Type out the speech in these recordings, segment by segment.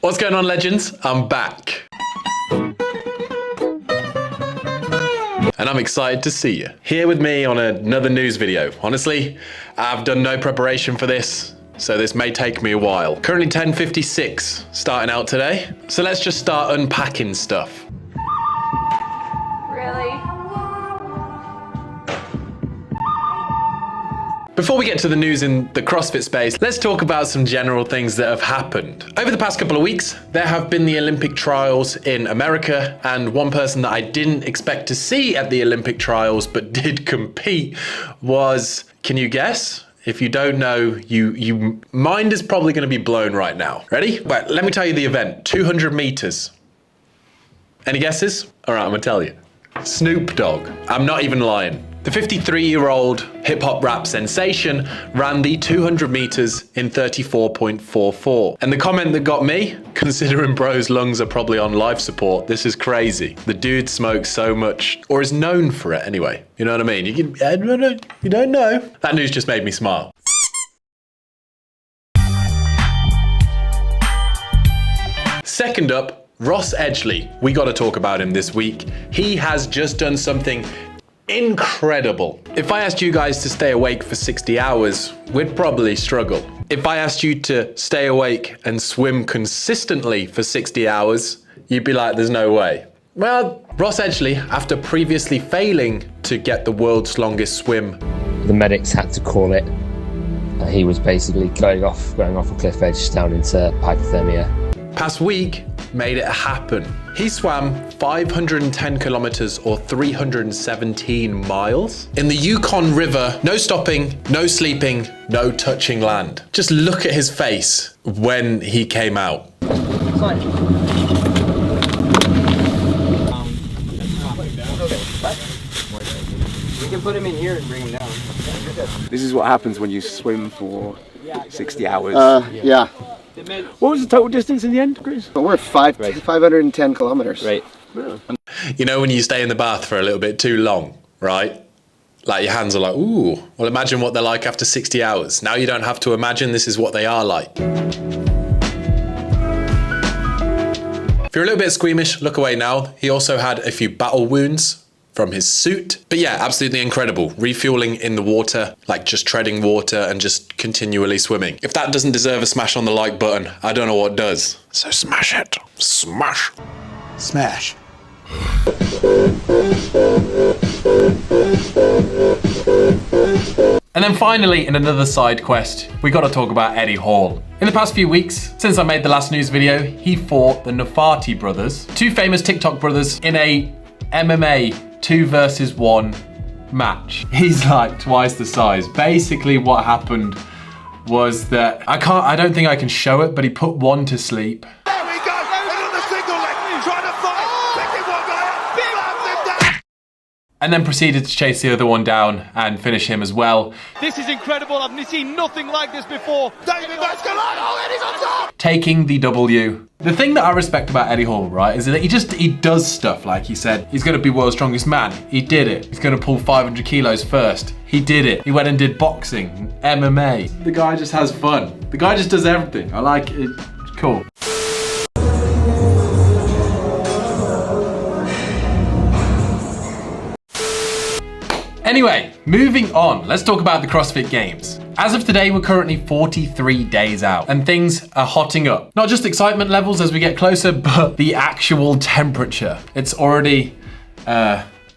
What's going on, legends? I'm back. And I'm excited to see you. Here with me on another news video. Honestly, I've done no preparation for this, so this may take me a while. Currently 10:56 starting out today. So let's just start unpacking stuff. Really? Before we get to the news in the CrossFit space, let's talk about some general things that have happened. Over the past couple of weeks, there have been the Olympic trials in America, and one person that I didn't expect to see at the Olympic trials but did compete was, can you guess? If you don't know, you mind is probably going to be blown right now. Ready? Right, let me tell you the event. 200 meters. Any guesses? All right, I'm going to tell you. Snoop Dogg. I'm not even lying. The 53-year-old hip-hop rap sensation ran the 200 meters in 34.44. And the comment that got me, considering bro's lungs are probably on life support, this is crazy. The dude smokes so much, or is known for it anyway. You know what I mean? You don't know. That news just made me smile. Second up, Ross Edgley. We got to talk about him this week. He has just done something incredible. If I asked you guys to stay awake for 60 hours, we'd probably struggle. If I asked you to stay awake and swim consistently for 60 hours, you'd be like, there's no way. Well, Ross Edgley, after previously failing to get the world's longest swim, the medics had to call it. He was basically going off a cliff edge down into hypothermia. Past week made it happen. He swam 510 kilometers or 317 miles in the Yukon River. No stopping, no sleeping, no touching land. Just look at his face when he came out. We can put him in here and bring him down. This is what happens when you swim for 60 hours. Yeah. What was the total distance in the end, Chris? But we're 510 kilometers. Right. You know when you stay in the bath for a little bit too long, right? Like your hands are like, ooh. Well, imagine what they're like after 60 hours. Now you don't have to imagine, this is what they are like. If you're a little bit squeamish, look away now. He also had a few battle wounds from his suit. But yeah, absolutely incredible. Refueling in the water, like just treading water and just continually swimming. If that doesn't deserve a smash on the like button, I don't know what does. So smash it. Smash. Smash. And then finally, in another side quest, we got to talk about Eddie Hall. In the past few weeks, since I made the last news video, he fought the Nafati brothers, two famous TikTok brothers, in a MMA 2 versus 1 match. He's like twice the size. Basically what happened was that, I don't think I can show it, but he put one to sleep. There we go, and on the single leg, trying to fight, picking one guy up, slams him down. And then proceeded to chase the other one down and finish him as well. This is incredible, I've seen nothing like this before. David Mascalano, and he's on top! Taking the W. The thing that I respect about Eddie Hall, right, is that he does stuff. Like he said, he's gonna be world's strongest man. He did it. He's gonna pull 500 kilos first. He did it. He went and did boxing, MMA. The guy just has fun. The guy just does everything. I like it. It's cool. Anyway, moving on, let's talk about the CrossFit Games. As of today, we're currently 43 days out and things are hotting up. Not just excitement levels as we get closer, but the actual temperature. It's already,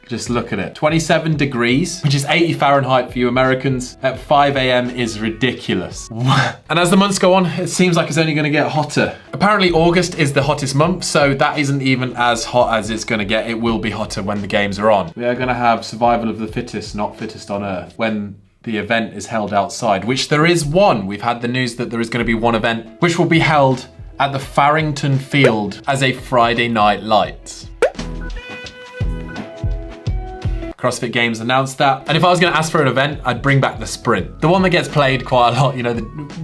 just look at it, 27 degrees, which is 80 Fahrenheit for you Americans at 5 a.m. is ridiculous. And as the months go on, it seems like it's only gonna get hotter. Apparently August is the hottest month, so that isn't even as hot as it's gonna get. It will be hotter when the games are on. We are gonna have survival of the fittest, not fittest on earth, when the event is held outside, which there is one. We've had the news that there is gonna be one event, which will be held at the Farrington Field as a Friday Night Lights. CrossFit Games announced that. And if I was gonna ask for an event, I'd bring back the sprint. The one that gets played quite a lot, you know,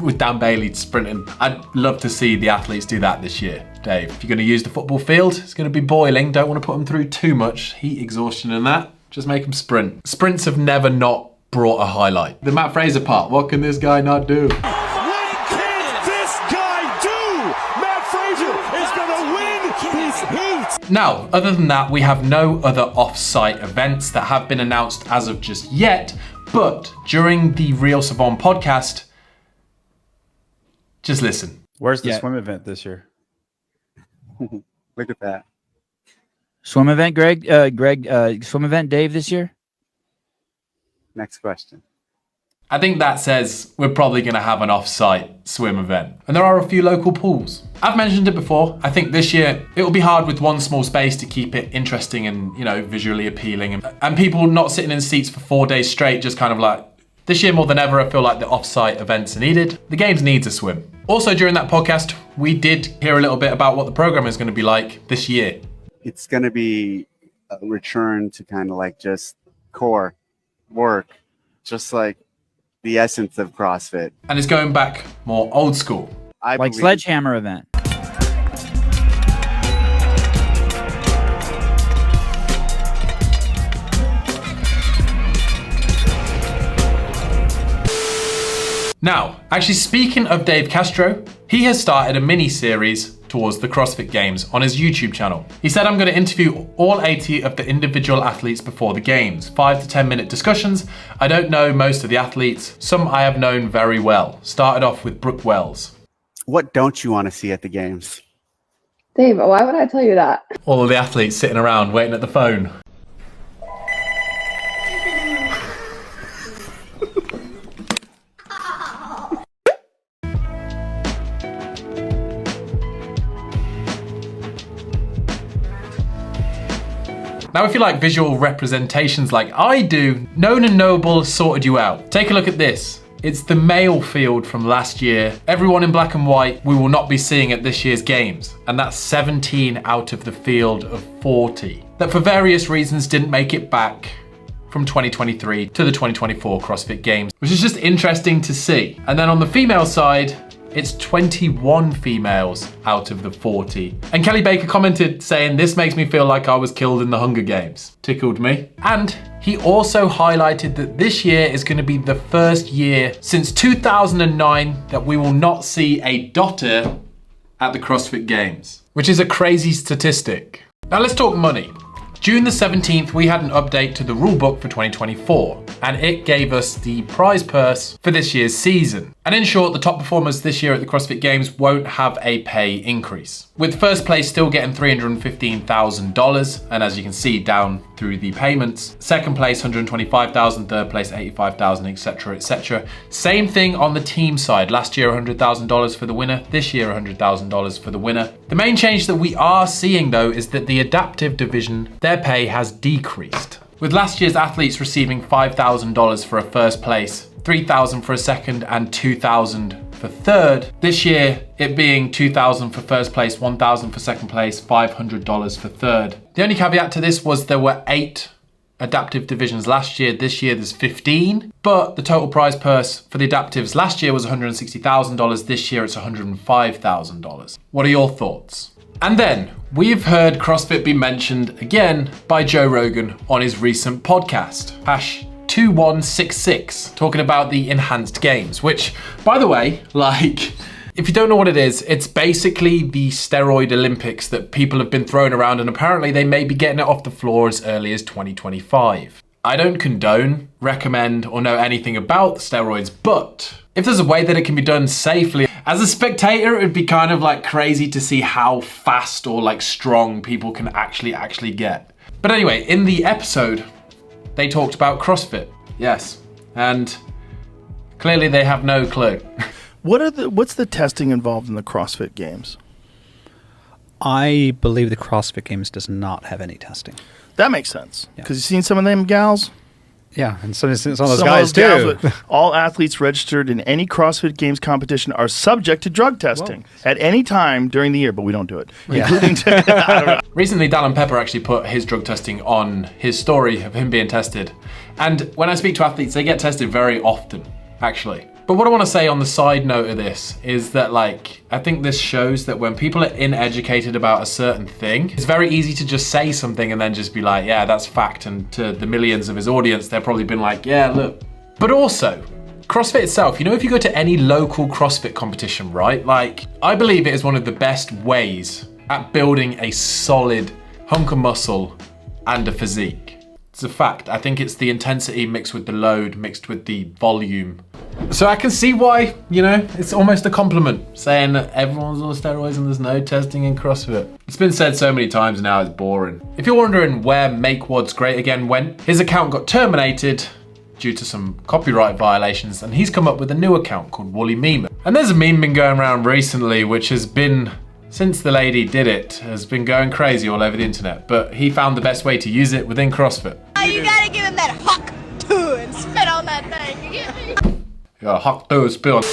with Dan Bailey sprinting. I'd love to see the athletes do that this year. Dave, if you're gonna use the football field, it's gonna be boiling. Don't wanna put them through too much heat exhaustion and that. Just make them sprint. Sprints have never not brought a highlight. The Matt Fraser part, what can this guy not do? What can this guy do? Matt Fraser is going to win this heat. Now, other than that, we have no other off-site events that have been announced as of just yet, but during the Real Savon podcast, just listen. Where's the swim event this year? Look at that. Swim event, Greg? Swim event, Dave, this year? Next question. I think that says we're probably going to have an off-site swim event. And there are a few local pools. I've mentioned it before. I think this year it will be hard with one small space to keep it interesting and, visually appealing. And people not sitting in seats for 4 days straight, just kind of like, this year more than ever, I feel like the off-site events are needed. The Games needs a swim. Also, during that podcast, we did hear a little bit about what the program is going to be like this year. It's going to be a return to kind of like just core work, just like the essence of CrossFit. And it's going back more old school. Like Sledgehammer event. Now, actually speaking of Dave Castro, he has started a mini-series towards the CrossFit Games on his YouTube channel. He said, I'm going to interview all 80 of the individual athletes before the Games. 5 to 10 minute discussions. I don't know most of the athletes. Some I have known very well. Started off with Brooke Wells. What don't you want to see at the Games? Dave, why would I tell you that? All of the athletes sitting around waiting at the phone. Now, if you like visual representations like I do, Known and Noble sorted you out. Take a look at this. It's the male field from last year. Everyone in black and white we will not be seeing at this year's Games. And that's 17 out of the field of 40 that for various reasons didn't make it back from 2023 to the 2024 CrossFit Games, which is just interesting to see. And then on the female side, it's 21 females out of the 40. And Kelly Baker commented saying, this makes me feel like I was killed in the Hunger Games. Tickled me. And he also highlighted that this year is going to be the first year since 2009 that we will not see a dotter at the CrossFit Games, which is a crazy statistic. Now let's talk money. June the 17th, we had an update to the rulebook for 2024, and it gave us the prize purse for this year's season. And in short, the top performers this year at the CrossFit Games won't have a pay increase, with first place still getting $315,000, and as you can see down through the payments, second place $125,000, third place $85,000, etc., etc. Same thing on the team side. Last year $100,000 for the winner, this year $100,000 for the winner. The main change that we are seeing though is that the adaptive division, their pay has decreased, with last year's athletes receiving $5,000 for a first place, $3,000 for a second, and $2,000 for third. This year, it being $2,000 for first place, $1,000 for second place, $500 for third. The only caveat to this was there were 8 adaptive divisions last year. This year there's 15, but the total prize purse for the adaptives last year was $160,000. This year it's $105,000. What are your thoughts? And then we've heard CrossFit be mentioned again by Joe Rogan on his recent podcast, Hash 2166, talking about the enhanced games, which, by the way, if you don't know what it is, it's basically the steroid Olympics that people have been throwing around, and apparently they may be getting it off the floor as early as 2025. I don't condone, recommend, or know anything about steroids, but if there's a way that it can be done safely, as a spectator, it would be kind of like crazy to see how fast or like strong people can actually get. But anyway, in the episode, they talked about CrossFit, yes, and clearly they have no clue. What's the testing involved in the CrossFit Games? I believe the CrossFit Games does not have any testing. That makes sense, because you've seen some of them gals. Yeah, and some of those guys too. All athletes registered in any CrossFit Games competition are subject to drug testing at any time during the year, but we don't do it. Yeah. Including Recently, Dallin Pepper actually put his drug testing on his story of him being tested. And when I speak to athletes, they get tested very often, actually. But what I want to say on the side note of this is that, I think this shows that when people are uneducated about a certain thing, it's very easy to just say something and then just be like, yeah, that's fact. And to the millions of his audience, they've probably been like, yeah, look. But also, CrossFit itself, you know, if you go to any local CrossFit competition, right? Like, I believe it is one of the best ways at building a solid hunk of muscle and a physique. It's a fact. I think it's the intensity mixed with the load, mixed with the volume. So I can see why, you know, it's almost a compliment saying that everyone's on steroids and there's no testing in CrossFit. It's been said so many times now, it's boring. If you're wondering where Make WOD's Great Again went, his account got terminated due to some copyright violations, and he's come up with a new account called Woolly Meme. And there's a meme been going around recently which has been, since the lady did it, has been going crazy all over the internet, but he found the best way to use it within CrossFit. You gotta give him that huck too and spit on that thing, you get me? Yeah, huck to spit.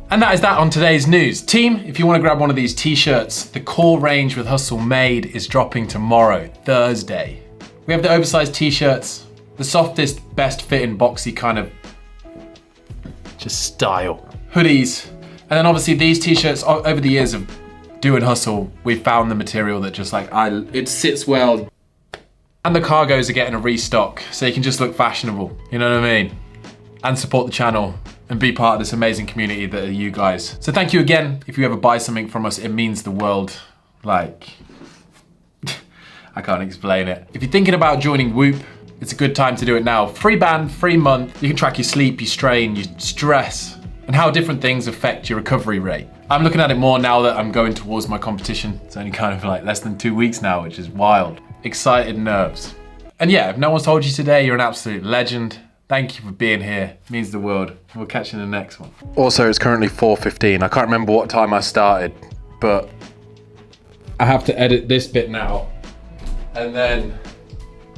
And that is that on today's news. Team, if you want to grab one of these t-shirts, the Core range with Hustle Made is dropping tomorrow, Thursday. We have the oversized t-shirts, the softest, best fitting boxy kind of just style. Hoodies, and then obviously these t-shirts, over the years of doing Hustle, we've found the material that just like, it sits well. And the cargos are getting a restock, so you can just look fashionable, you know what I mean? And support the channel and be part of this amazing community that are you guys. So thank you again. If you ever buy something from us, it means the world. Like, I can't explain it. If you're thinking about joining Whoop, it's a good time to do it now. Free band, free month. You can track your sleep, your strain, your stress, and how different things affect your recovery rate. I'm looking at it more now that I'm going towards my competition. It's only kind of like less than 2 weeks now, which is wild. Excited nerves. And yeah, if no one's told you today, you're an absolute legend. Thank you for being here. It means the world. We'll catch you in the next one. Also, it's currently 4:15. I can't remember what time I started, but I have to edit this bit now and then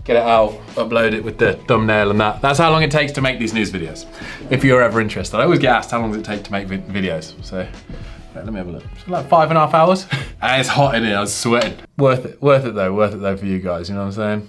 get it out, upload it with the thumbnail and that. That's how long it takes to make these news videos. If you're ever interested. I always get asked how long does it take to make videos. So let me have a look. It's like 5.5 hours. And it's hot in here, I was sweating. Worth it though for you guys, you know what I'm saying?